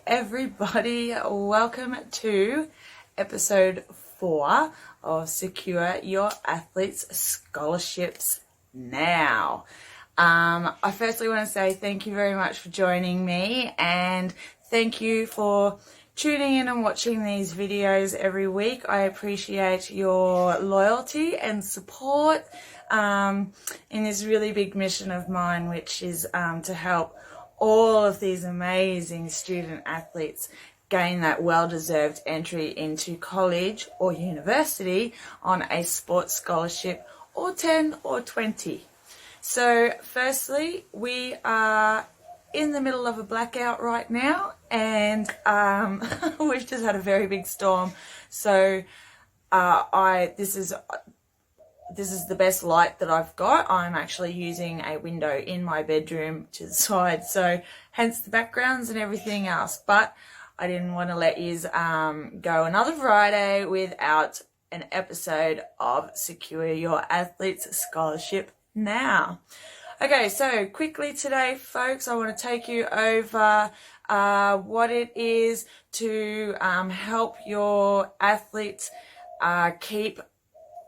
everybody, welcome to episode 4 of Secure Your Athletes Scholarships Now. I firstly want to say thank you very much for joining me, and thank you for tuning in and watching these videos every week. I appreciate your loyalty and support in this really big mission of mine, which is to help all of these amazing student athletes gain that well-deserved entry into college or university on a sports scholarship, or 10 or 20. So firstly, we are in the middle of a blackout right now, and we've just had a very big storm. So this is the best light that I've got. I'm actually using a window in my bedroom to the side, so hence the backgrounds and everything else. But I didn't want to let you go another Friday without an episode of Secure Your Athletes Scholarship Now. Okay, so quickly today, folks, I want to take you over what it is to help your athletes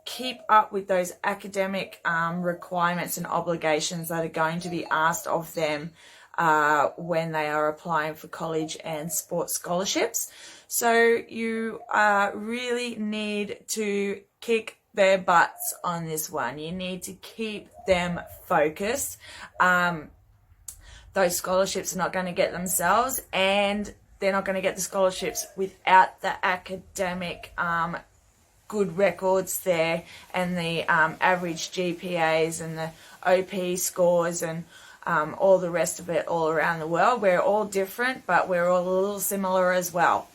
keep up with those academic requirements and obligations that are going to be asked of them when they are applying for college and sports scholarships. So you really need to kick their butts on this one. You need to keep them focused. Those scholarships are not going to get themselves, and they're not going to get the scholarships without the academic good records there, and the average GPAs and the OP scores and all the rest of it all around the world. We're all different, but we're all a little similar as well.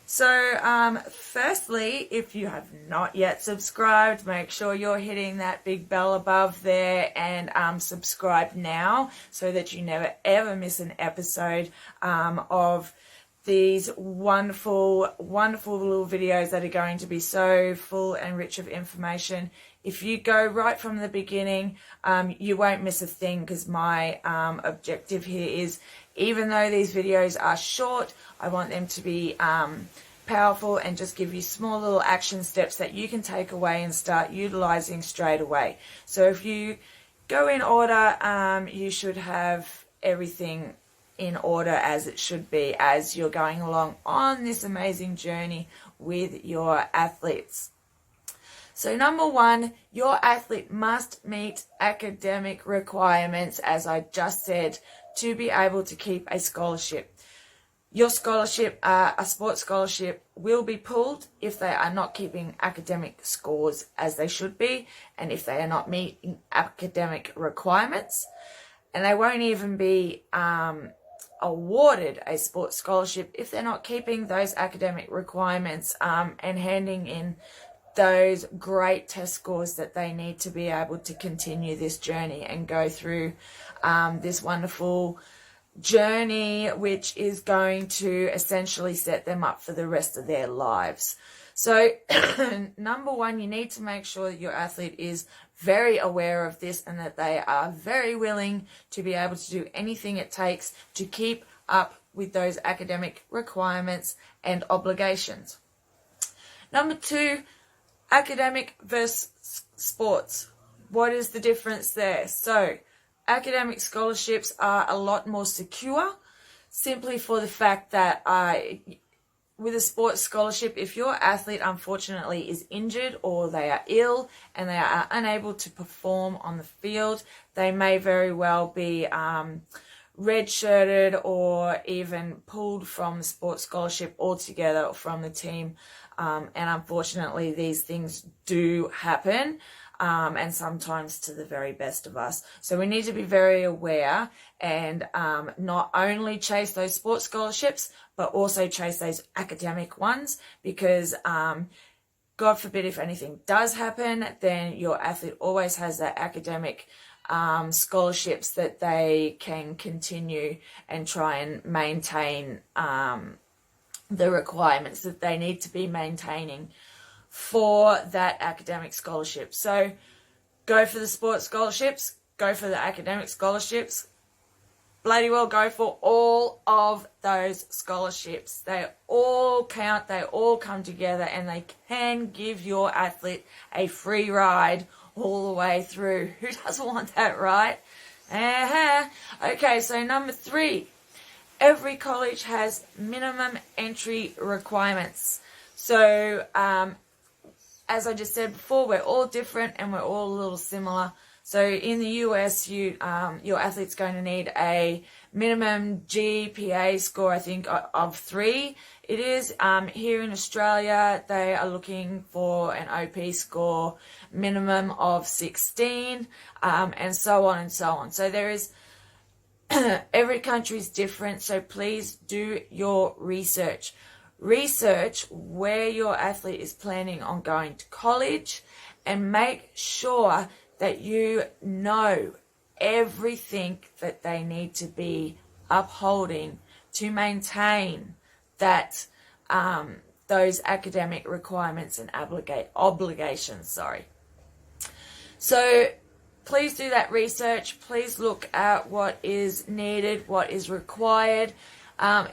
So firstly, if you have not yet subscribed, make sure you're hitting that big bell above there and subscribe now, so that you never ever miss an episode of these wonderful little videos that are going to be so full and rich of information. If you go right from the beginning, you won't miss a thing, because my objective here is, even though these videos are short, I want them to be powerful and just give you small little action steps that you can take away and start utilizing straight away. So if you go in order, you should have everything in order as it should be as you're going along on this amazing journey with your athletes. So number 1, your athlete must meet academic requirements, as I just said, to be able to keep a scholarship. Your scholarship, a sports scholarship, will be pulled if they are not keeping academic scores as they should be, and if they are not meeting academic requirements. And they won't even be awarded a sports scholarship if they're not keeping those academic requirements and handing in those great test scores that they need to be able to continue this journey and go through this wonderful journey, which is going to essentially set them up for the rest of their lives. So number 1, you need to make sure that your athlete is very aware of this, and that they are very willing to be able to do anything it takes to keep up with those academic requirements and obligations. Number 2, academic versus sports. What is the difference there? So academic scholarships are a lot more secure, simply for the fact that with a sports scholarship, if your athlete unfortunately is injured or they are ill and they are unable to perform on the field, they may very well be redshirted or even pulled from the sports scholarship altogether from the team. And unfortunately, these things do happen, and sometimes to the very best of us. So we need to be very aware and not only chase those sports scholarships, but also chase those academic ones, because God forbid if anything does happen, then your athlete always has that academic scholarships that they can continue and try and maintain the requirements that they need to be maintaining for that academic scholarship. So go for the sports scholarships, go for the academic scholarships, bloody well go for all of those scholarships. They all count, they all come together, and they can give your athlete a free ride all the way through. Who doesn't want that, right? Okay, so number 3. Every college has minimum entry requirements. So, as I just said before, we're all different and we're all a little similar. So in the US, your athlete's going to need a minimum GPA score, I think, of 3. It is. Here in Australia, they are looking for an OP score minimum of 16, and so on and so on. So there is, every country is different, so please do your research. Research where your athlete is planning on going to college, and make sure that you know everything that they need to be upholding to maintain that those academic requirements and obligations. So please do that research. Please look at what is needed, what is required.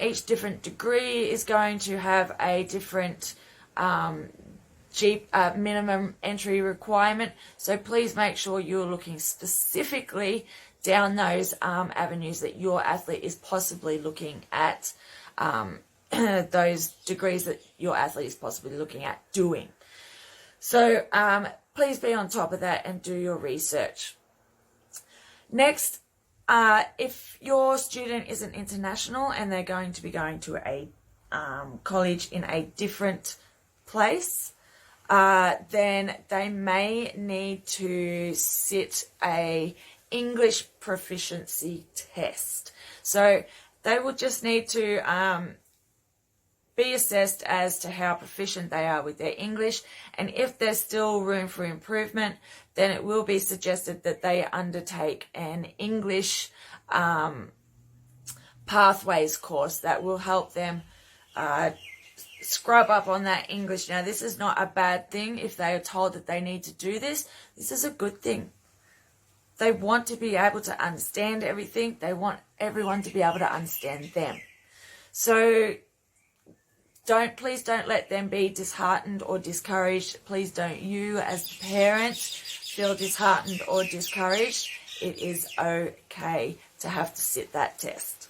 Each different degree is going to have a different minimum entry requirement. So please make sure you're looking specifically down those avenues that your athlete is possibly looking at, those degrees that your athlete is possibly looking at doing. So please be on top of that and do your research. Next, if your student is an international and they're going to be going to a college in a different place, then they may need to sit a English proficiency test. So they will just need to be assessed as to how proficient they are with their English, and if there's still room for improvement, then it will be suggested that they undertake an English pathways course that will help them scrub up on that English. Now, this is not a bad thing. If they are told that they need to do this, this is a good thing. They want to be able to understand everything. They want everyone to be able to understand them. So please don't let them be disheartened or discouraged. Please don't you as the parents feel disheartened or discouraged. It is okay to have to sit that test.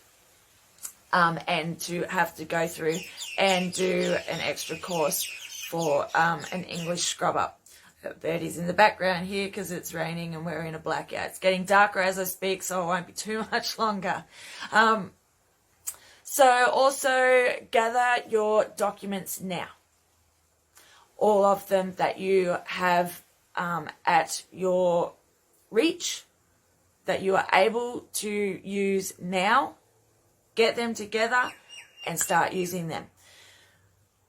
And to have to go through and do an extra course for an English scrub up. Birdie's in the background here because it's raining and we're in a blackout. It's getting darker as I speak, so it won't be too much longer. So also gather your documents now. All of them that you have at your reach, that you are able to use now. Get them together and start using them.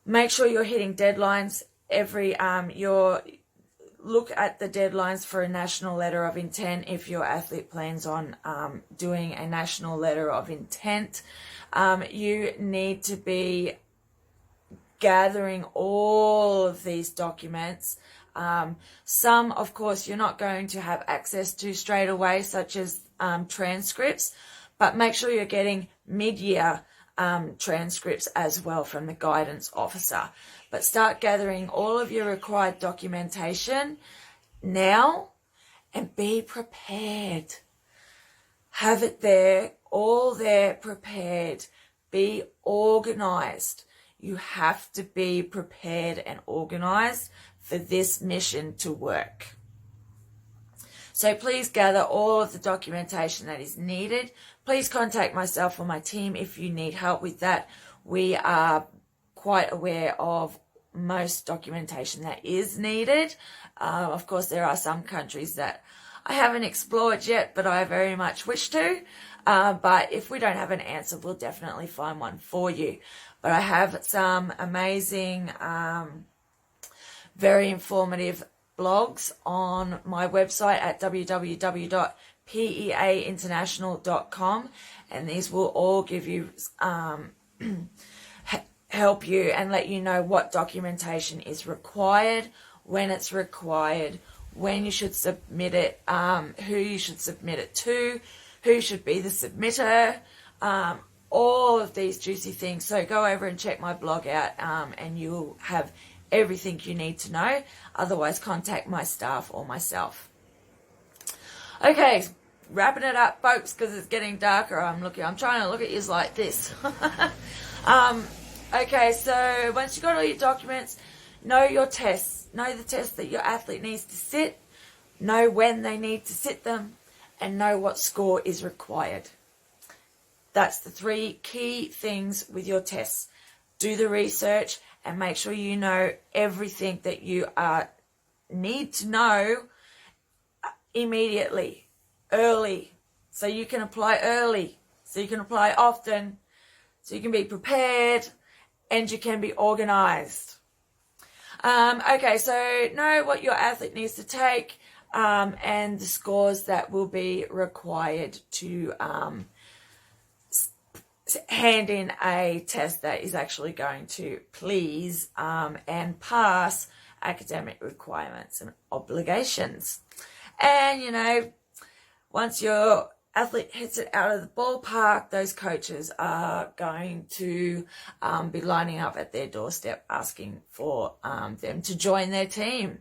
Make sure you're hitting deadlines. Look at the deadlines for a national letter of intent if your athlete plans on doing a national letter of intent. You need to be gathering all of these documents. Some, of course, you're not going to have access to straight away, such as transcripts, but make sure you're getting mid-year transcripts as well from the guidance officer. But start gathering all of your required documentation now and be prepared. Have it there, all there, prepared. Be organized. You have to be prepared and organized for this mission to work. So please gather all of the documentation that is needed. Please contact myself or my team if you need help with that. We are quite aware of most documentation that is needed. Of course, there are some countries that I haven't explored yet, but I very much wish to. But if we don't have an answer, we'll definitely find one for you. But I have some amazing, very informative blogs on my website at www.peainternational.com, and these will all give you help you and let you know what documentation is required, when it's required, when you should submit it, who you should submit it to, who should be the submitter, all of these juicy things. So go over and check my blog out, and you'll have everything you need to know. Otherwise, contact my staff or myself. Okay, wrapping it up, folks, because it's getting darker. I'm trying to look at you like this. Okay, so once you've got all your documents, know your tests. Know the tests that your athlete needs to sit. Know when they need to sit them. And know what score is required. That's the 3 key things with your tests. Do the research and make sure you know everything that you need to know immediately, early, so you can apply early, so you can apply often, so you can be prepared and you can be organized. Okay, so know what your athlete needs to take, and the scores that will be required to hand in a test that is actually going to please and pass academic requirements and obligations. And, once your athlete hits it out of the ballpark, those coaches are going to be lining up at their doorstep asking for them to join their team.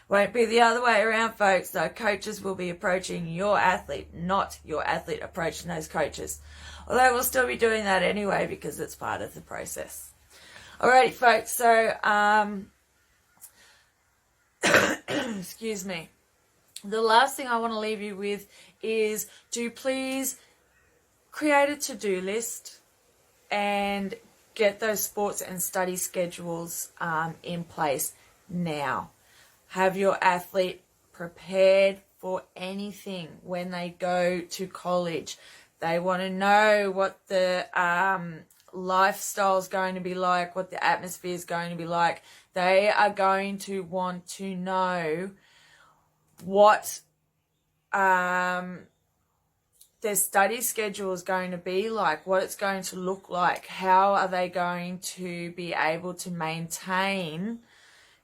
Won't be the other way around, folks. The coaches will be approaching your athlete, not your athlete approaching those coaches. Although we'll still be doing that anyway because it's part of the process. Alrighty, folks. So, excuse me. The last thing I want to leave you with is to please create a to-do list and get those sports and study schedules in place now. Have your athlete prepared for anything when they go to college. They want to know what the lifestyle is going to be like, what the atmosphere is going to be like. They are going to want to know what their study schedule is going to be like, what it's going to look like, how are they going to be able to maintain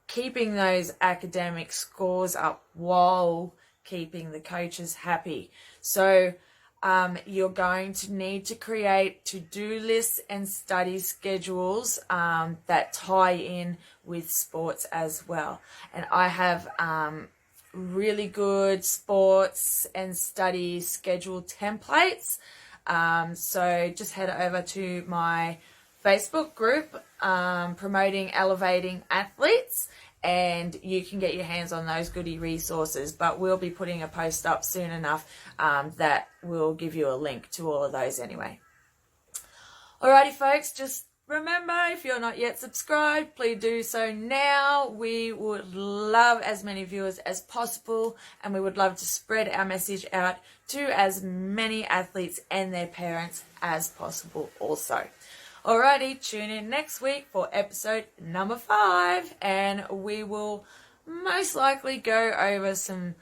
keeping those academic scores up while keeping the coaches happy. So you're going to need to create to-do lists and study schedules that tie in with sports as well. And I have really good sports and study schedule templates. So just head over to my Facebook group, Promoting Elevating Athletes, and you can get your hands on those goodie resources. But we'll be putting a post up soon enough that will give you a link to all of those anyway. Alrighty, folks, just remember, if you're not yet subscribed, please do so now. We would love as many viewers as possible, and we would love to spread our message out to as many athletes and their parents as possible also. Alrighty, tune in next week for episode number 5, and we will most likely go over some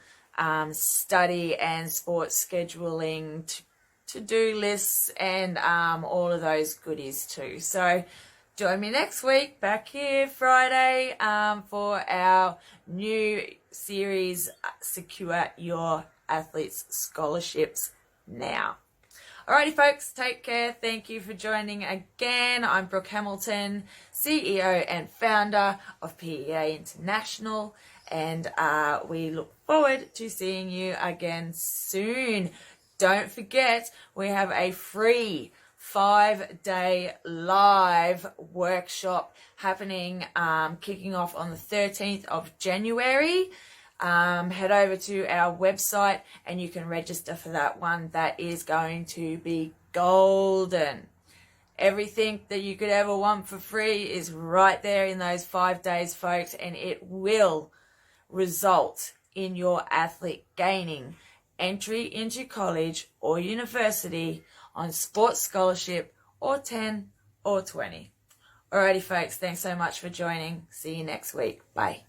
study and sports scheduling, to-do lists, and all of those goodies too. So join me next week back here Friday for our new series, Secure Your Athletes Scholarships Now. Alrighty, folks, take care. Thank you for joining again. I'm Brooke Hamilton, CEO and founder of PEA International, and we look forward to seeing you again soon. Don't forget, we have a free 5-day live workshop happening, kicking off on the 13th of January. Head over to our website and you can register for that one. That is going to be golden. Everything that you could ever want for free is right there in those 5 days, folks, and it will result in your athlete gaining entry into college or university on sports scholarship or 10 or 20. Alrighty, folks, thanks so much for joining. See you next week. Bye.